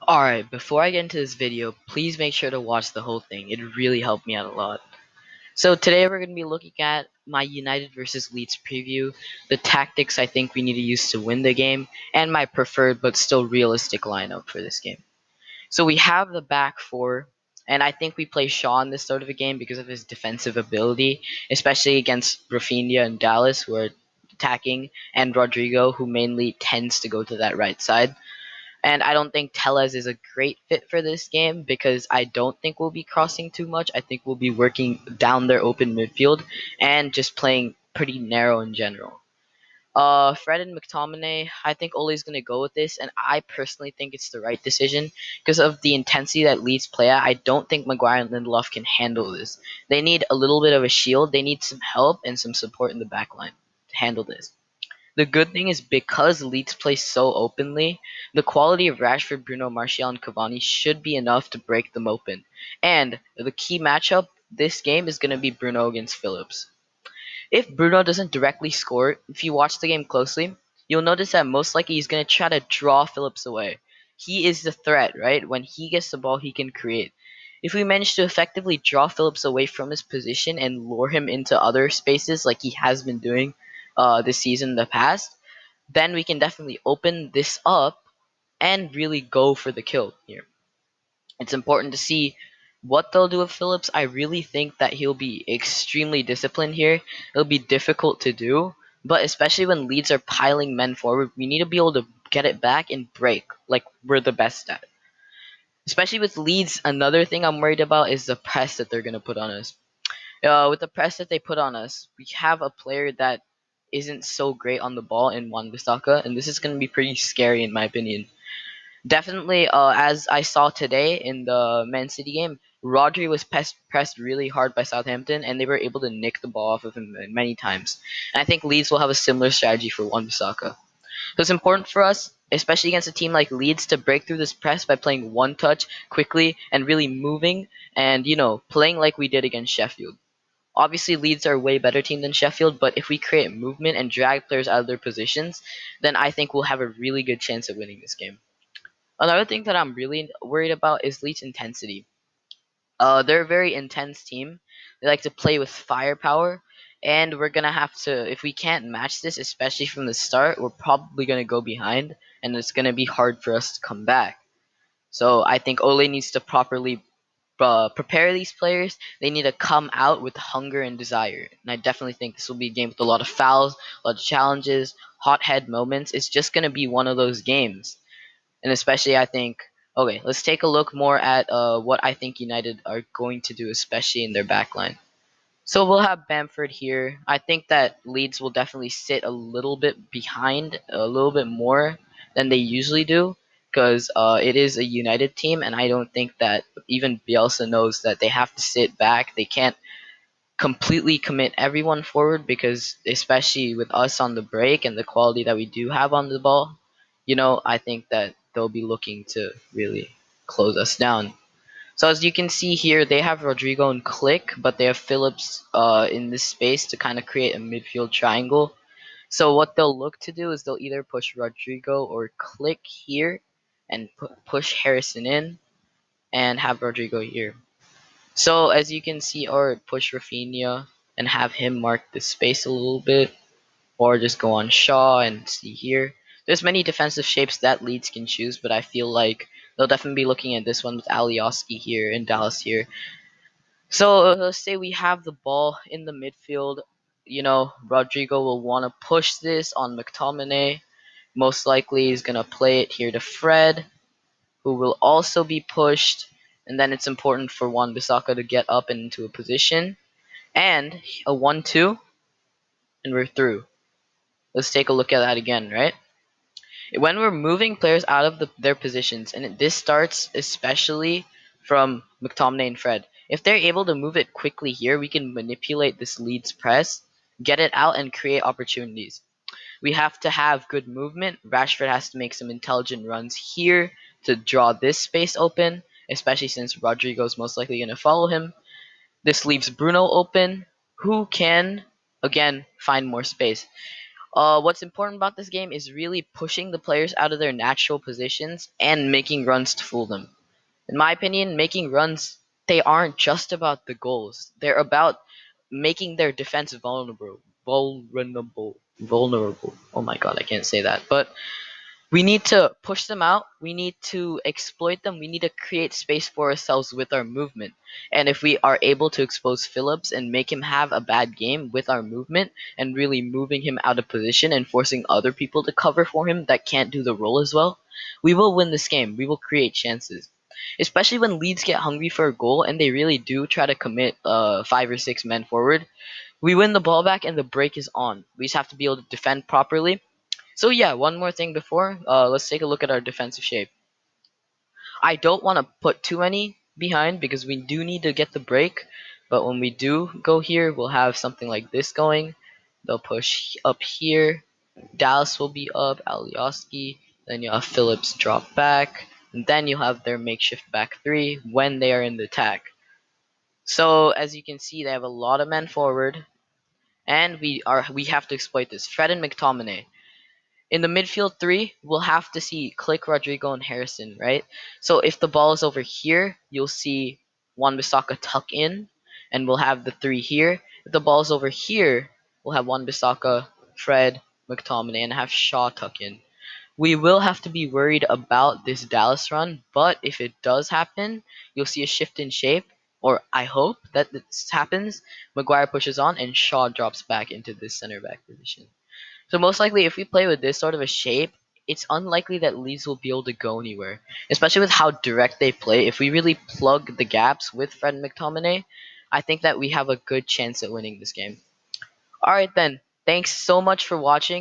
Alright, before I get into this video, please make sure to watch the whole thing. It really helped me out a lot. So today we're going to be looking at my United versus Leeds preview, the tactics I think we need to use to win the game, and my preferred but still realistic lineup for this game. So we have the back four, and I think we play Shaw in this sort of a game because of his defensive ability, especially against Rafinha and Dallas, who are attacking, and Rodrigo, who mainly tends to go to that right side. And I don't think Tellez is a great fit for this game because I don't think we'll be crossing too much. I think we'll be working down their open midfield and just playing pretty narrow in general. Fred and McTominay, I think Ole's going to go with this, and I personally think it's the right decision because of the intensity that Leeds play at. I don't think Maguire and Lindelof can handle this. They need a little bit of a shield. They need some help and some support in the back line to handle this. The good thing is because Leeds play so openly, the quality of Rashford, Bruno, Martial, and Cavani should be enough to break them open. And the key matchup this game is going to be Bruno against Phillips. If Bruno doesn't directly score, if you watch the game closely, you'll notice that most likely he's going to try to draw Phillips away. He is the threat, right? When he gets the ball, he can create. If we manage to effectively draw Phillips away from his position and lure him into other spaces like he has been doing this season in the past, then we can definitely open this up and really go for the kill here. It's important to see what they'll do with Phillips. I really think that he'll be extremely disciplined here. It'll be difficult to do, but especially when Leeds are piling men forward, we need to be able to get it back and break like we're the best at. Especially with Leeds, another thing I'm worried about is the press that they're going to put on us. With the press that they put on us, we have a player that isn't so great on the ball in Wan-Bissaka, and this is going to be pretty scary in my opinion. Definitely, as I saw today in the Man City game, Rodri was pressed really hard by Southampton, and they were able to nick the ball off of him many times. And I think Leeds will have a similar strategy for Wan-Bissaka. So it's important for us, especially against a team like Leeds, to break through this press by playing one touch quickly and really moving and, playing like we did against Sheffield. Obviously, Leeds are a way better team than Sheffield, but if we create movement and drag players out of their positions, then I think we'll have a really good chance at winning this game. Another thing that I'm really worried about is Leeds' intensity. They're a very intense team. They like to play with firepower, and we're gonna have to. If we can't match this, especially from the start, we're probably gonna go behind, and it's gonna be hard for us to come back. So I think Ole needs to properly prepare these players. They need to come out with hunger and desire, and I definitely think this will be a game with a lot of fouls, a lot of challenges, hot head moments. It's just gonna be one of those games. And especially, I think, okay, let's take a look more at what I think United are going to do, especially in their backline. So we'll have Bamford here. I think that Leeds will definitely sit a little bit behind, a little bit more than they usually do, because it is a United team, and I don't think that even Bielsa knows that they have to sit back. They can't completely commit everyone forward because especially with us on the break and the quality that we do have on the ball, I think that they'll be looking to really close us down. So as you can see here, they have Rodrigo and Click, but they have Phillips in this space to kind of create a midfield triangle. So what they'll look to do is they'll either push Rodrigo or Click here and push Harrison in and have Rodrigo here. So as you can see, or push Rafinha and have him mark the space a little bit, or just go on Shaw and see here. There's many defensive shapes that Leeds can choose, but I feel like they'll definitely be looking at this one with Alioski here and Dallas here. So let's say we have the ball in the midfield. Rodrigo will want to push this on McTominay. Most likely he's going to play it here to Fred, who will also be pushed. And then it's important for Wan-Bissaka to get up and into a position. And a 1-2, and we're through. Let's take a look at that again, right? When we're moving players out of their positions, and this starts especially from McTominay and Fred, if they're able to move it quickly here, we can manipulate this Leeds press, get it out, and create opportunities. We have to have good movement. Rashford has to make some intelligent runs here to draw this space open, especially since Rodrigo's most likely going to follow him. This leaves Bruno open, who can, again, find more space. What's important about this game is really pushing the players out of their natural positions and making runs to fool them. In my opinion, making runs, they aren't just about the goals. They're about making their defense vulnerable. Oh my god, I can't say that. But we need to push them out. We need to exploit them. We need to create space for ourselves with our movement. And if we are able to expose Phillips and make him have a bad game with our movement and really moving him out of position and forcing other people to cover for him that can't do the role as well, we will win this game. We will create chances. Especially when Leeds get hungry for a goal and they really do try to commit 5 or 6 men forward. We win the ball back and the break is on. We just have to be able to defend properly. So yeah, one more thing before. Let's take a look at our defensive shape. I don't want to put too many behind because we do need to get the break. But when we do go here, we'll have something like this going. They'll push up here. Dallas will be up. Alioski. Then you'll have Phillips drop back. And then you'll have their makeshift back three when they are in the attack. So as you can see, they have a lot of men forward, and we have to exploit this. Fred and McTominay. In the midfield three, we'll have to see Click, Rodrigo, and Harrison, right? So if the ball is over here, you'll see Wan-Bissaka tuck in, and we'll have the three here. If the ball is over here, we'll have Wan-Bissaka, Fred, McTominay, and have Shaw tuck in. We will have to be worried about this Dallas run, but if it does happen, you'll see a shift in shape, or I hope that this happens. Maguire pushes on, and Shaw drops back into this center back position. So most likely, if we play with this sort of a shape, it's unlikely that Leeds will be able to go anywhere, especially with how direct they play. If we really plug the gaps with Fred and McTominay, I think that we have a good chance at winning this game. All right then, thanks so much for watching.